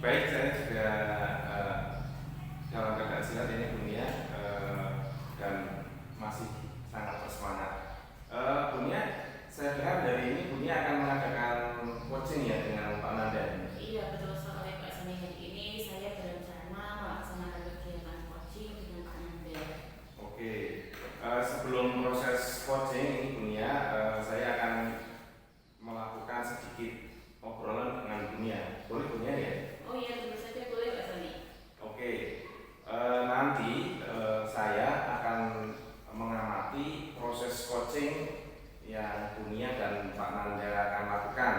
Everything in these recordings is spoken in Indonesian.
Baik, saya juga dalam keadaan sehat ini Bunia dan masih sangat bersemangat. Bunia, saya dengar dari ini Bunia akan mengadakan coaching ya dengan Pak Nanda. Iya, betul sekali Pak Sani. Hari ini saya berencana melaksanakan kegiatan coaching dengan Pak Nanda. Oke, sebelum proses coaching ini Bunia, saya akan melakukan sedikit obrolan dengan Bunia. Boleh Bunia ya? Oh iya, tentu saja boleh Pak Sani. Oke, nanti saya akan mengamati proses coaching yang Bunia dan Pak Nanda akan lakukan,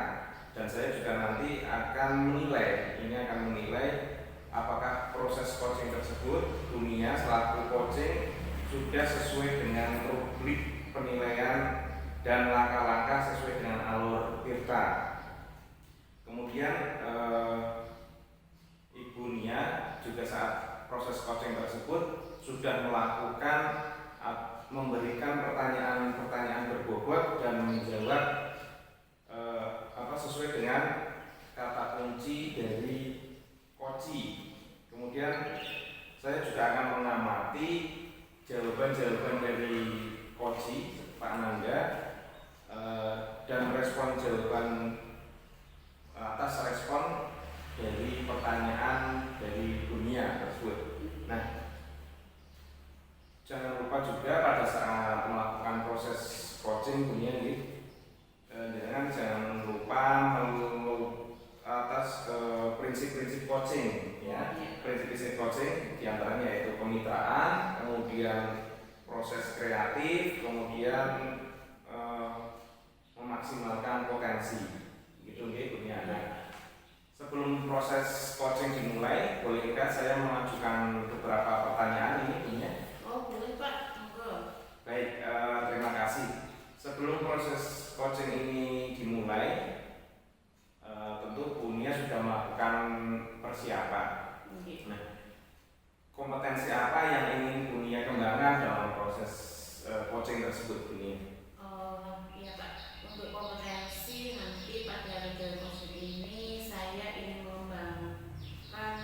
dan saya juga nanti akan menilai apakah proses coaching tersebut Bunia selaku coaching sudah sesuai dengan rubrik penilaian dan langkah-langkah sesuai dengan alur Tirta. Kemudian Ibu Nia juga saat proses coaching tersebut sudah memberikan pertanyaan-pertanyaan berbobot dan menjawab sesuai dengan kata kunci dari coaching. Kemudian saya juga akan mengamati jawaban-jawaban dari coaching Pak Nanda dan respon jawaban atas respon dari pertanyaan dari dunia tersebut. Nah, jangan lupa juga pada saat melakukan proses coaching dunia ini, jangan lupa atas prinsip-prinsip coaching ya. Prinsip-prinsip coaching diantaranya yaitu kemitraan, kemudian proses kreatif, kemudian memaksimalkan potensi. Gitu dunia. Nah, sebelum proses coaching dimulai, bolehkah saya mengajukan beberapa pertanyaan ini punya? Oh boleh Pak, monggo. Baik, terima kasih. Sebelum proses coaching ini dimulai, tentu Bunia sudah melakukan persiapan. Nah, kompetensi apa yang ingin Bunia kembangkan dalam proses coaching tersebut, Bunia? Iya Pak, untuk kompetensi nanti pada legal coaching ini saya ingin mengembangkan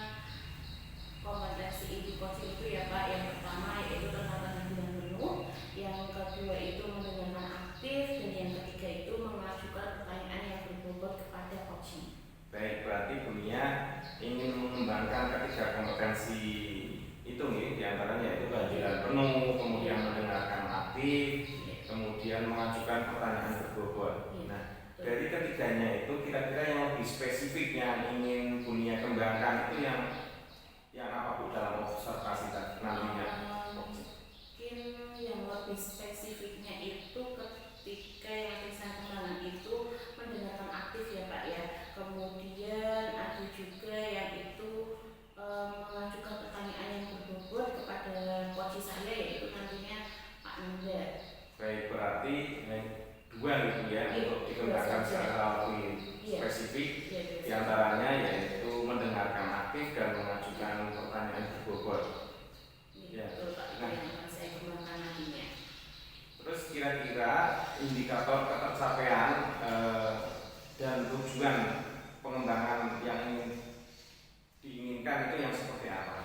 kompetensi ibu coaching itu ya Pak. Yang pertama yaitu terkait dengan menu, yang kedua itu mendengarkan aktif, dan yang ketiga itu mengajukan pertanyaan yang berbobot kepada coaching. Baik, berarti Bunia ingin mengembangkan ketiga kompetensi itu nih, diantaranya yaitu kehadiran penuh, kemudian mendengarkan aktif, kemudian mengajukan pertanyaan berbobot. Nah, dari ketiganya itu kira-kira yang lebih spesifik yang ingin Bunia kembangkan itu yang apa Bu dalam observasi nantinya? Mungkin yang lebih spesifiknya itu ketika yang bisa kembangkan itu mendengarkan aktif ya Pak ya. Kemudian ada juga yang itu mengajukan pertanyaan yang berbobot kepada coach saya, yaitu nantinya Pak Nanda. Baik, berarti dua gitu ya untuk dikembangkan secara lebih spesifik. Di antaranya yaitu mendengarkan aktif dan mengajukan pertanyaan berbobot. Ya, betul Pak, itu yang akan saya kembangkan nantinya. Terus kira-kira indikator ketercapaian dan tujuan pengembangan yang diinginkan itu yang seperti apa?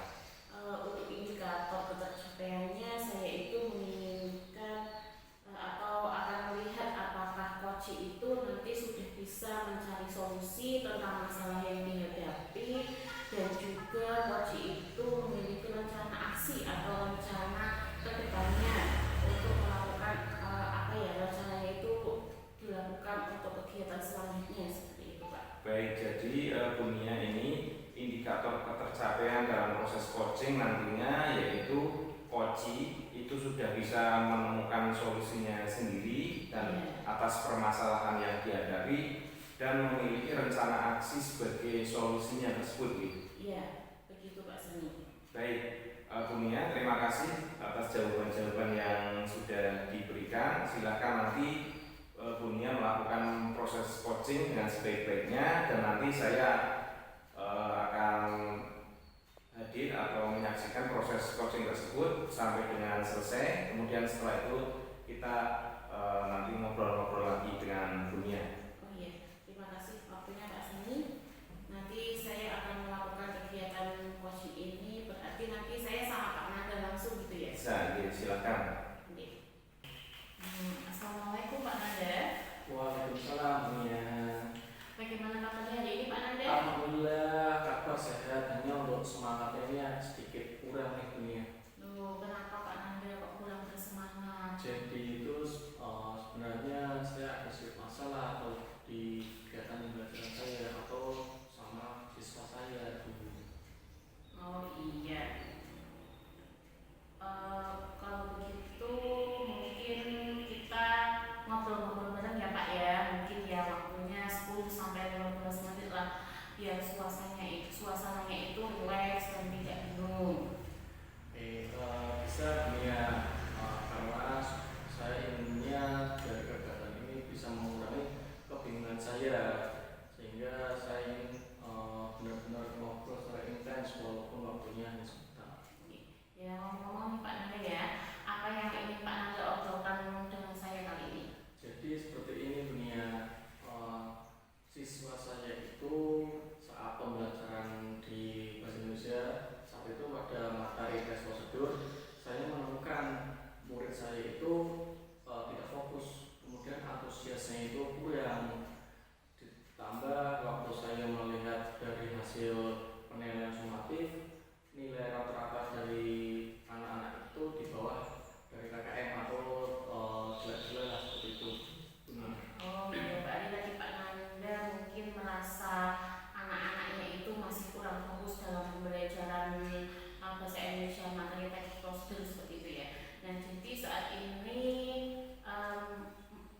Untuk indikator ketercapaiannya saya itu menginginkan atau akan melihat apakah coach itu nanti sudah bisa mencari solusi tentang masalah yang dihadapi, dan juga coach itu memiliki rencana aksi atau rencana kedepannya untuk melakukan rencananya itu dilakukan untuk kegiatan selanjutnya, seperti itu Pak. Baik, jadi Bunia ini indikator ketercapaian dalam proses coaching nantinya yaitu coaching itu sudah bisa menemukan solusinya sendiri dan atas permasalahan yang dihadapi dan memiliki rencana aksi sebagai solusinya tersebut. Iya, begitu Pak Seni. Baik, Bunia, terima kasih atas jawaban-jawaban yang sudah diberikan. Silakan nanti Bunia melakukan proses coaching dengan sebaik-baiknya, dan nanti saya akan hadir atau menyaksikan proses coaching tersebut sampai dengan selesai. Kemudian setelah itu kita nanti ngobrol-ngobrol lagi dengan Bunia. Oh iya, terima kasih waktunya Pak Seni. Nanti saya akan melakukan biar suasananya itu rileks dan tidak bingung. Bisa ya, karena saya inginnya dari kegiatan ini bisa mengurangi kebingungan saya, sehingga saya ingin benar-benar ngobrol secara intens walaupun waktunya hanya sebentar. Ya, ngomong-ngomong Pak Nanda ya, apa yang ingin Pak Nanda obrolkan dengan saya kali ini? Jadi seperti ini dunia, siswa saya itu saat pembelajaran di bahasa Indonesia saat itu ada materi tes prosedur, saya menemukan murid saya itu tidak fokus, kemudian antusiasnya itu kurang. Ditambah waktu saya melihat dari hasil penilaian sumatif, nilai rata-rata dari anak-anak itu di bawah dari KKM atau jelek-jelek lah seperti itu. Oh iya, berarti tadi Pak Nanda mungkin merasa anak-anaknya itu masih kurang fokus dalam pembelajaran bahasa Indonesia materi teks prosedur seperti itu ya. Nah jadi saat ini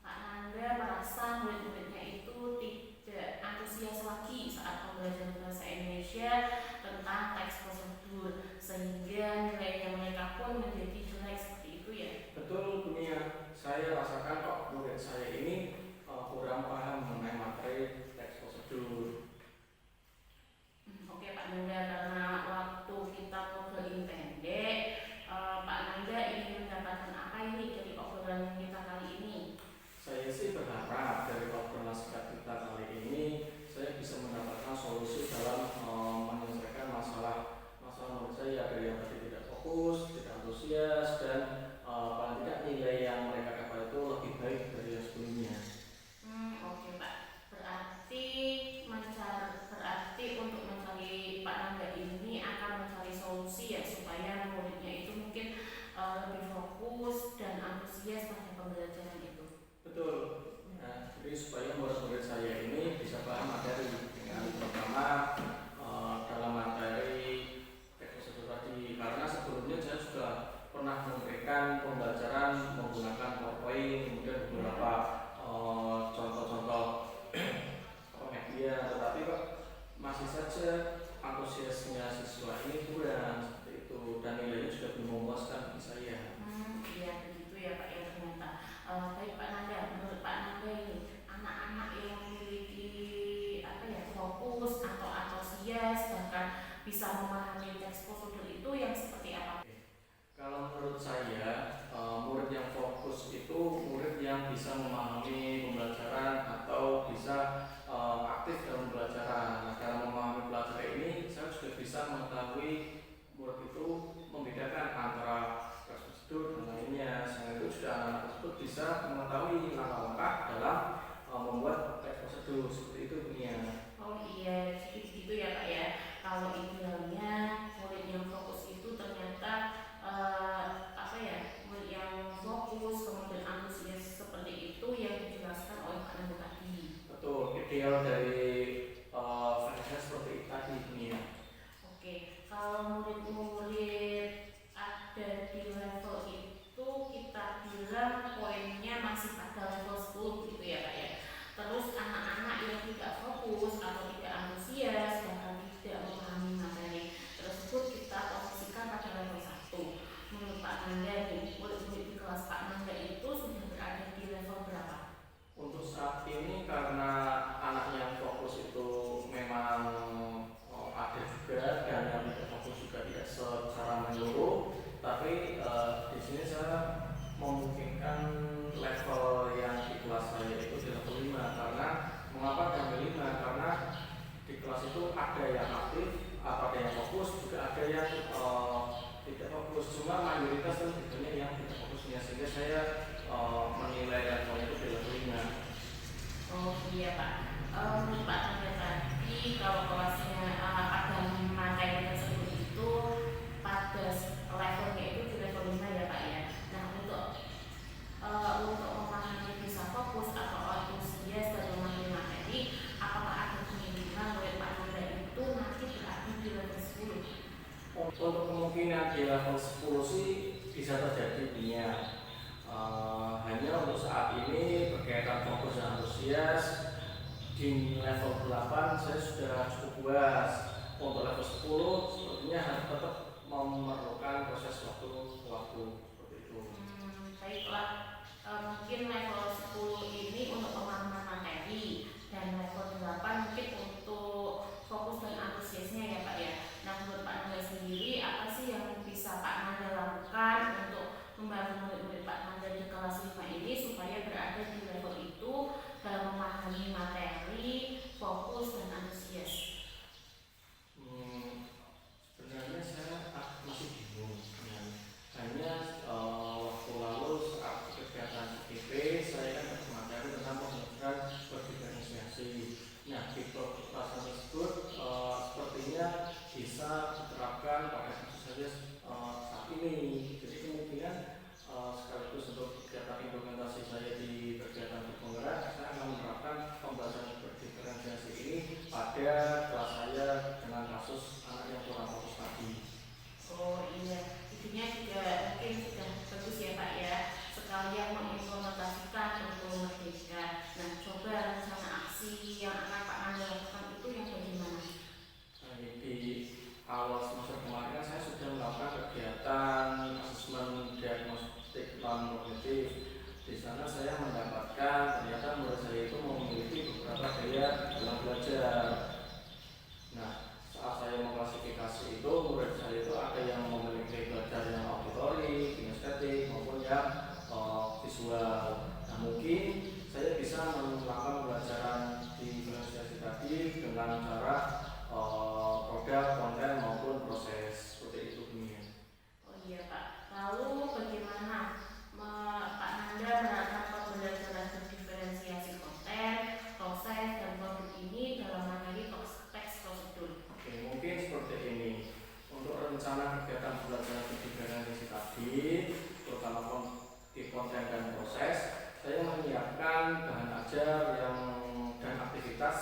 Pak Nanda merasa murid-muridnya itu tidak antusias lagi saat pembelajaran bahasa Indonesia tentang teks prosedur, sehingga nilainya mereka pun menjadi jelek seperti itu ya. Betul dunia, saya rasakan kok murid saya ini kurang paham mengenai materi teks prosedur. Oke Pak Nanda, karena waktu kita ngobrolin pendek, Pak Nanda ingin mendapatkan apa ini dari obrolan kita kali ini? Saya sih berharap dari obrolan singkat kita kali ini saya bisa mendapatkan solusi dalam menyelesaikan masalah murid saya dari yang tadi tidak fokus, tidak antusias, dan paling tidak nilai yang mereka dapat itu lebih baik dari yang sebelumnya. Oke Pak, berarti untuk mencari Pak Nanda ini akan mencari solusi ya supaya muridnya itu mungkin lebih fokus dan antusias pada pembelajaran itu. Betul. Nah, jadi supaya murid-murid saya ini bisa paham materi, yang pertama dalam materi teks prosedur tadi, karena sebelumnya saya sudah pernah memberikan pembelajaran menggunakan PowerPoint, kemudian beberapa contoh-contoh media, tetapi kok masih saja antusiasnya siswa ini kurang seperti itu, dan nilainya juga belum memuaskan bagi saya. Iya begitu ya Pak ya ternyata. Baik Pak Nanda, menurut Pak Nanda ini anak-anak yang memiliki fokus atau antusias bahkan bisa memahami teks prosedur itu yang seperti apa? Kalau menurut saya, murid yang fokus itu murid yang bisa memahami pembelajaran atau bisa aktif dalam pembelajaran. Nah, dalam memahami pelajaran ini, saya juga bisa mengetahui murid itu membedakan antara teks prosedur dan lainnya. Selain itu juga anak tersebut bisa mengetahui langkah-langkah dalam membuat teks prosedur seperti itu dunia. Oh iya, gitu ya Pak ya. Kalau idealnya murid yang fokus itu ternyata murid yang fokus kemudian antusias seperti itu yang dijelaskan oleh Pak Nanda tadi. Betul, ideal dari versi seperti itu tadi dunia. Oke, kalau murid-murid ada di level itu kita bilang poinnya masih pada level 10 gitu ya Pak ya. Terus anak-anak yang tidak fokus atau tidak antusias bahkan tidak memahami materi tersebut kita posisikan pada level 1. Menurut Pak Nanda, murid-murid di kelas Pak Nanda itu sudah berada di level berapa? Untuk saat ini karena anak yang fokus itu memang ada juga, dan yang tidak fokus juga tidak secara menyeluruh, tapi di sini saya memungkinkan level yang di kelas saya itu di level 5. Karena mengapa sampai 5? Karena di kelas itu ada yang aktif, ada yang fokus, juga ada yang tidak fokus. Cuma mayoritas kan sebenarnya yang tidak fokusnya, sehingga saya menilai level itu di level 5. Oh iya Pak, menurut Pak Nanda tadi kalau kelasnya ada materi tersebut itu pada levelnya itu di level 5 ya Pak ya. Nah untuk memahami bisa fokus atau antusias dan memahami materi, apakah ada kemungkinan murid Pak Nanda itu nanti berada di level 10? Untuk kemungkinan di level 10 sih bisa terjadi dunia. Hanya untuk saat ini berkaitan fokus dan antusias di level 8 saya sudah cukup puas. Untuk level 10 sepertinya harus tetap memerlukan proses waktu seperti itu. Baiklah. Mungkin level 10 ini untuk pemahaman materi dan level 8 mungkin untuk fokus dan antusiasnya ya Pak ya. Nah, menurut Pak Nanda sendiri apa sih yang bisa Pak Nanda lakukan untuk membantu murid-murid Pak Nanda di kelas 5 ini supaya berada di level itu dalam memahami materi, fokus dan antusias? Sebenarnya saya masih bingung. Hanya waktu lalu saat kegiatan CTP saya kan dapat materi tentang pembelajaran berdiferensiasi. Nah, di pelajaran tersebut sepertinya bisa diterapkan pada kasus saja saat ini. Jadi kemungkinan sekaligus untuk kegiatan implementasi saya di kegiatan berpenggerak, saya akan menerapkan pembelajaran berdiferensiasi ini pada kelas saya dengan kasus anak yang kurang fokus tadi. Oh iya, intinya juga mungkin sudah bagus ya Pak ya, sekalian mengimplementasikan kurikulum merdeka. Nah, coba rencana aksi yang akan Pak Nanda lakukan itu yang bagaimana? Di awal semester kemarin saya sudah melakukan kegiatan asesmen diagnostik non kognitif. Di sana saya mendapatkan ternyata murid saya itu memiliki beberapa gaya dalam belajar. Nah, saat saya mengklasifikasi itu, murid saya itu ada yang memiliki belajar yang auditori, kinestetik maupun yang visual. Nah, mungkin saya bisa melakukan pembelajaran diferensiasi tadi dengan cara produk, konten maupun proses seperti itu. Oh iya Pak, lalu bagaimana Pak Nanda menerapkan pembelajaran berdiferensiasi konten, proses, dan produk ini dalam materi teks prosedur? Oke, mungkin seperti ini. Untuk rencana kegiatan pembelajaran berdiferensiasi tadi, terutama di konten dan proses, saya menyiapkan bahan ajar dan aktivitas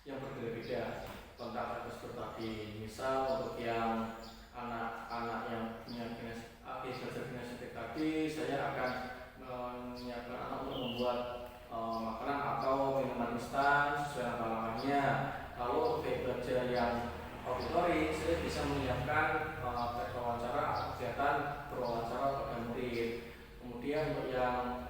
yang berbeda-beda tentang tekstur tadi. Misal untuk yang anak-anak yang punya belajar kinestetik tadi, saya akan menyiapkan anak untuk membuat makanan atau minuman instan sesuai kalangannya. Lalu untuk belajar yang auditori, saya bisa menyiapkan teks wawancara, kegiatan berwawancara pada murid. Kemudian untuk yang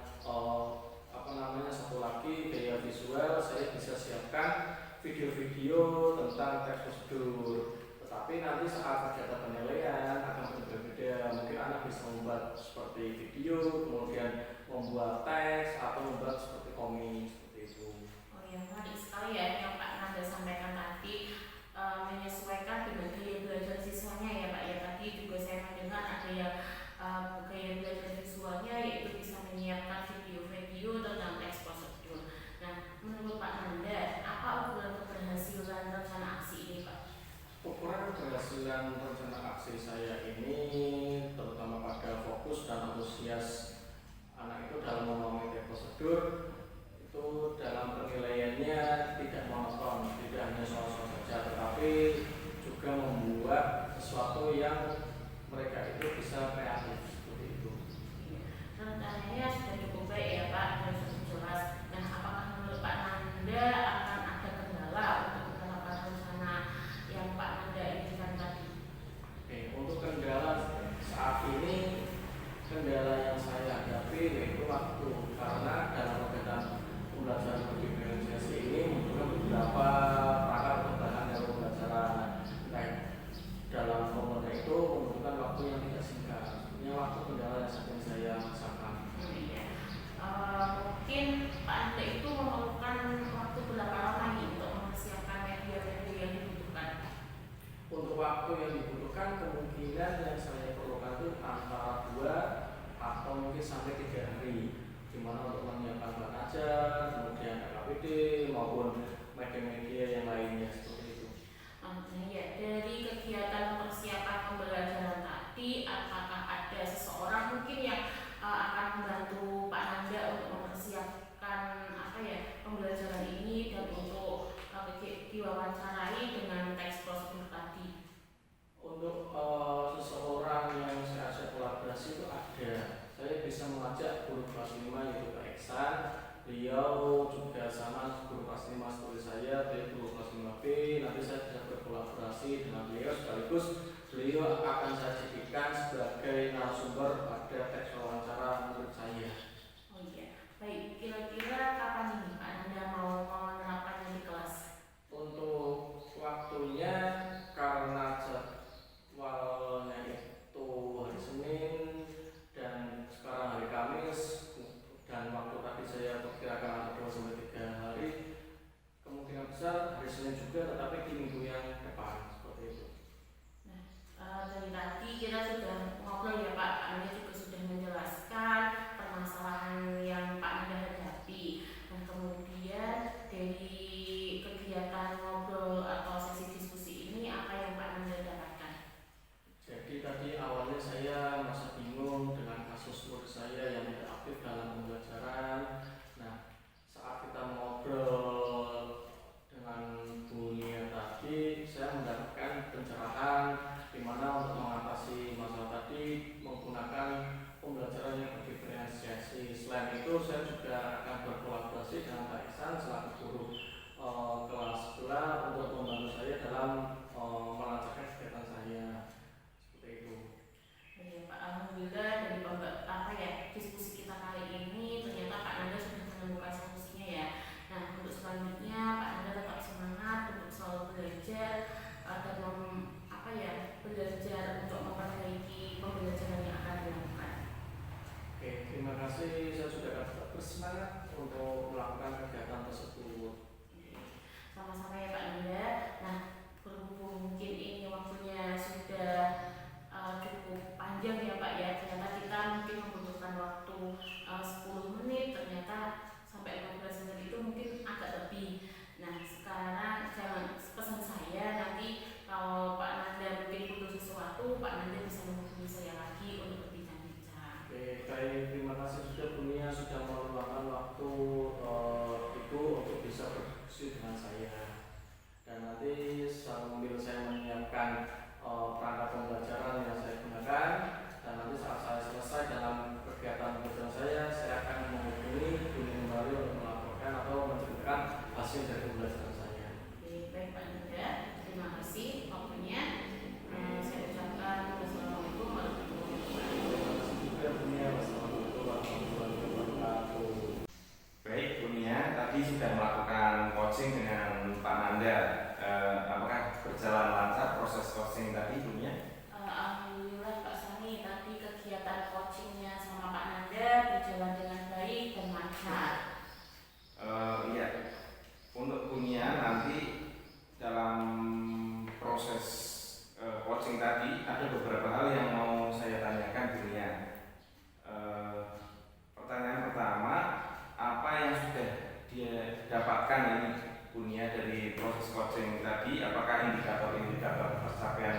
satu lagi gaya visual, saya bisa siapkan video-video tentang teks prosedur. Tetapi nanti saat kegiatan penilaian akan berbeda. Mungkin anak bisa membuat seperti video, kemudian membuat teks atau membuat seperti komik seperti itu. Oh ya, menarik sekali ya yang Pak Nanda sampaikan tadi, menyesuaikan dengan gaya belajar siswanya ya Pak ya. Tadi juga saya mendengar ada yang gaya belajar visualnya yaitu bisa menyiapkan video-video tentang teks prosedur. Nah, menurut Pak Nanda, apa ukuran keberhasilan rencana aksi ini Pak? Ukuran keberhasilan rencana aksi saya ini terutama pada fokus dan antusias anak itu dalam memahami teks prosedur, itu dalam penilaiannya tidak monoton, tidak hanya soal-soal saja, tetapi juga membuat sesuatu yang mereka itu bisa kreatif seperti itu. Rencananya sudah cukup baik ya Pak, dan cukup jelas. Nah, apakah menurut Pak Nanda akan ada kendala untuk menerapkan rencana yang Pak Nanda inginkan tadi? Untuk kendala saat ini, kendala yang saya hadapi yaitu waktu, karena dalam kegiatan pembelajaran berdiferensiasi ini membutuhkan beberapa perangkat tambahan dalam pembelajaran. Dalam momen itu membutuhkan waktu yang tidak singkat. Ini waktu kendala yang saat ini saya rasakan. Mungkin Pak Nanda itu memerlukan waktu berapa lama nih untuk mempersiapkan media-media yang dibutuhkan? Untuk waktu yang dibutuhkan kemungkinan yang saya perlukan itu antara 2 atau mungkin sampai 3 hari. Dimana untuk menyiapkan bahan ajar, kemudian KPD maupun media-media yang lainnya seperti itu. Ya, dari kegiatan persiapan pembelajaran tadi, apakah ada seseorang mungkin yang akan membantu Pak Nanda untuk mempersiapkan pembelajaran ini dan untuk diwawancarai dengan teks prosedur tadi? Untuk seseorang yang saya kolaborasi itu ada. Saya bisa mengajak guru kelas 5 yaitu Pak Iksan, beliau juga sama guru kelas 5 seperti saya, beliau guru kelas 5B. Nanti saya bisa berkolaborasi dengan beliau, sekaligus beliau akan saya jadikan sebagai narasumber pada teks wawancara menurut saya. Oh iya, baik. Kira-kira kapan ini Pak Anda mau menerapkannya di kelas? Untuk waktunya, karena jadwalnya itu hari Senin dan sekarang hari Kamis, dan waktu tadi saya perkirakan ada 2 sampai 3 hari, kemungkinan besar hari Senin juga, tetapi di minggu yang depan seperti itu. Dari tadi kita sudah ngobrol ya Pak Anda juga sudah menjelaskan permasalahan yang Pak Anda hadapi. Dan kemudian dari kegiatan ngobrol atau sesi diskusi ini apa yang Pak Anda dapatkan? Jadi tadi awalnya saya merasa bingung dengan kasus murid saya yang tidak aktif dalam pembelajaran. Nah, saat kita ngobrol dengan Bu Nia tadi, saya mendapatkan pencerahan di mana untuk mengatasi masalah tadi menggunakan pembelajaran yang berdiferensiasi. Selain itu, saya juga akan berkolaborasi dengan Pak Ihsan selaku guru kelas sebelah untuk membantu saya dalam melancarkan kegiatan saya. Seperti itu. Ya Pak, alhamdulillah dari diskusi kita kali ini ternyata Pak Anda sudah menemukan solusinya ya. Nah, untuk selanjutnya Pak Anda tetap semangat untuk selalu belajar dan belajar untuk memperbaiki pembelajaran yang akan dilakukan. Oke, terima kasih. Saya sudah akan tetap bersemangat untuk melakukan kegiatan tersebut. Sama-sama ya Pak Anda. Nah, berhubung mungkin ini waktunya sudah cukup panjang ya Pak ya. Ternyata kita mungkin membutuhkan waktu 10 menit, ternyata sampai 15 menit itu mungkin agak lebih. Nah, sekarang pesan saya nanti kalau Pak Nanda mungkin butuh sesuatu, Pak Nanda bisa menghubungi saya lagi untuk berbincang-bincang. Oke, baik. Terima kasih sudah Bunia sudah meluangkan waktu itu untuk bisa berdiskusi dengan saya. Dan nanti sambil saya menyiapkan perangkat pembelajaran yang saya gunakan, dan nanti saat saya selesai dalam kegiatan pembelajaran saya akan menghubungi Bunia kembali untuk melaporkan atau menceritakan hasil dari pembelajaran saya. Oke, baik Pak Nanda, terima kasih waktunya. Saya ucapkan wassalamualaikum warahmatullahi wabarakatuh. Terima kasih juga Bunia. Wassalamualaikum warahmatullahi wabarakatuh. Baik, Bunia tadi sudah melakukan coaching dengan Pak Nanda. Apakah berjalan lancar proses coaching tadi, Bunia? Alhamdulillah Pak Sani, tadi kegiatan coachingnya sama Pak Nanda berjalan dengan baik dan lancar. Iya, untuk Bunia nanti dalam proses coaching tadi ada beberapa hal yang mau saya tanyakan, Bunia. Pertanyaan pertama, apa yang sudah dia dapatkan ini Bunia dari proses coaching tadi? Apakah indikator-indikator pencapaian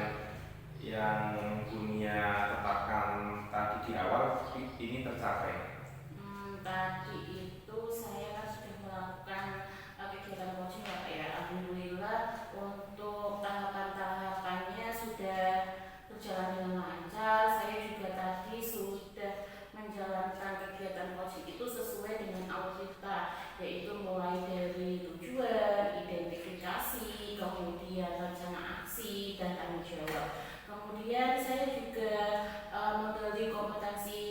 yang Bunia tetapkan tadi di awal ini tercapai? Tadi itu saya kan sudah melakukan kegiatan coaching ya Pak ya. Alhamdulillah untuk tahapan-tahapannya sudah berjalan dengan lancar. Saya juga tadi sudah menjalankan kegiatan coaching itu sesuai dengan awal kita, yaitu mulai dari tujuan, identifikasi, kemudian rencana aksi dan tanggung jawab. Kemudian saya juga menggali kompetensi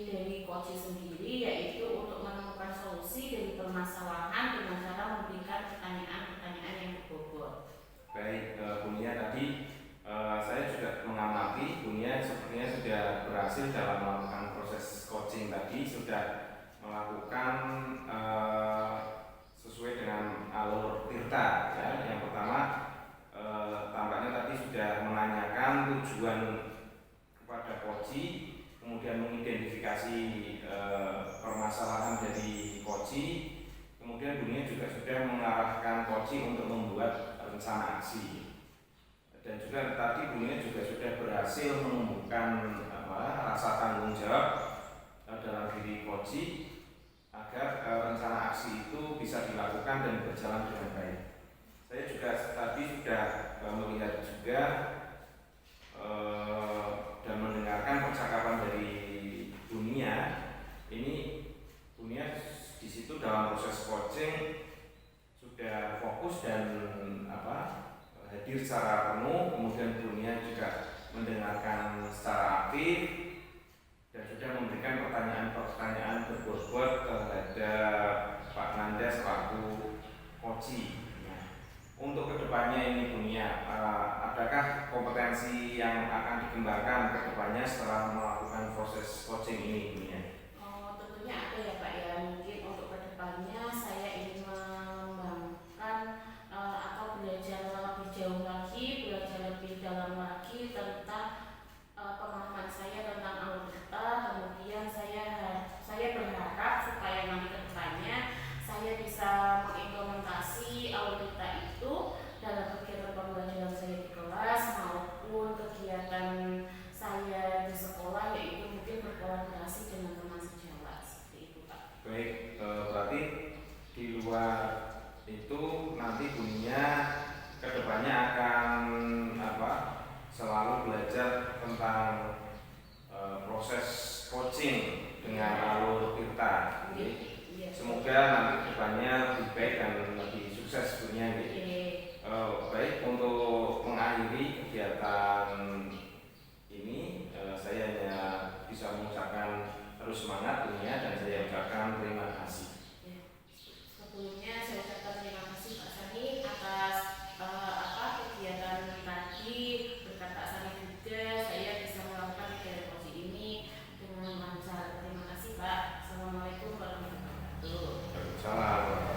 dari coaching sendiri, yaitu untuk menemukan solusi dari permasalahan dengan cara memberikan pertanyaan-pertanyaan yang berbobot. Baik, Bunia tadi saya juga mengamati Bunia sepertinya sudah berhasil dalam melakukan proses coaching tadi, sudah melakukan sesuai dengan alur Tirta ya. Yang pertama tampaknya tadi sudah menanyakan tujuan kepada coach, kemudian mengidentifikasi permasalahan dari coach, kemudian Bunia juga sudah mengarahkan coach untuk membuat rencana aksi. Dan juga tadi Bunia juga sudah berhasil menumbuhkan rasa tanggung jawab dalam diri coach agar rencana aksi itu bisa dilakukan dan berjalan dengan baik. Saya juga tadi sudah melihat juga dan mendengarkan percakapan dari Bunia. Ini Bunia di situ dalam proses coaching sudah fokus dan hadir secara penuh, kemudian dunia juga mendengarkan secara aktif dan sudah memberikan pertanyaan-pertanyaan berbobot terhadap Pak Nanda selaku coach. Nah, untuk kedepannya ini dunia, adakah kompetensi yang akan dikembangkan kedepannya setelah melakukan proses coaching ini dunia? Tentunya ada ya Pak ya. Mungkin untuk kedepannya saya ingin mengembangkan atau belajar lebih jauh lagi, belajar lebih dalam lagi tentang pemahaman saya tentang algoritma. Kemudian saya berharap supaya nanti kedepannya saya bisa mengimplementasi algoritma itu dalam kegiatan pembelajaran saya di kelas maupun kegiatan saya di sekolah, yaitu mungkin berkolaborasi dengan teman sejawat seperti itu Pak. Baik, berarti di luar itu nanti dunia kedepannya akan selalu belajar tentang proses coaching dengan alur Tirta. Iya. Semoga nanti kedepannya lebih baik dan lebih sukses dunia. Baik, untuk mengakhiri kegiatan ini saya hanya bisa mengucapkan harus semangat dunia dan saya ucapkan terima kasih. Sebelumnya saya ucapkan terima kasih Pak Sani atas kegiatan tadi. Berkat Pak Sani juga saya bisa melakukan kegiatan coaching ini dengan lancar. Terima kasih Pak. Assalamualaikum warahmatullahi wabarakatuh. Waalaikumsalam.